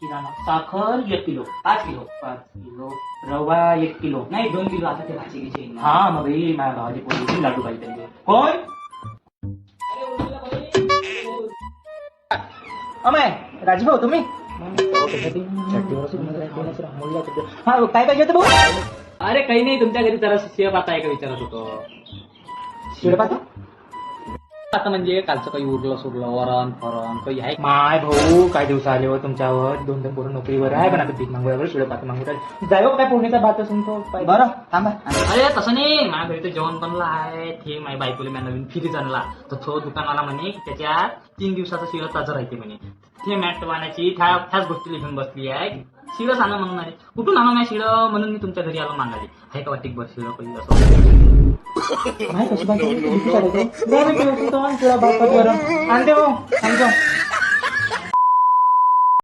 किराणा साखर 1 kilo 5 kilo 5 kilo रवा 1 kilo नाही 2 किलो आता ते भाजी घ्यायची आहे ना. हा मग भाई माझ्या भावाची पोळी लाडू पाहिजे त्यांचे कोण अमय राजभाऊ तुम्ही हा काय पाहिजे होतं भाऊ अरे काही नाही, तुमच्या घरी जरा शेळ पाता आहे का विचारत होतो. शिडपाता आता म्हणजे कालचं काही उरलं सोडलं वरण फरण काही आहे का? माय भाऊ काय दिवस आले हो तुमच्यावर 2 पोरं नोकरीवर आहे पण आता पीक मागवायवर शिडपाता मागवतात जायो काय पोहण्याचा भात असून तो बरं थांबा. अरे तसं नाही, माझ्या घरी तर जेवण बनलं आहे. ते माझ्या बायकोला मी नवीन फ्रीज आणला तर तो दुकानाला म्हणे की त्याच्यात 3 दिवसाचं शिळ ताजं राहते म्हणे. ते मॅट वाण्याची त्याच गोष्टी लिहून बसली आहे. शिळच आणा म्हणून आहे. कुठून आणू नाही शिळ म्हणून मी तुमच्या घरी आलो मागायला. आहे का वाटिक बस शिळ पहिलं असं माहिती कशी बायको आणते भाऊ आणते भाऊ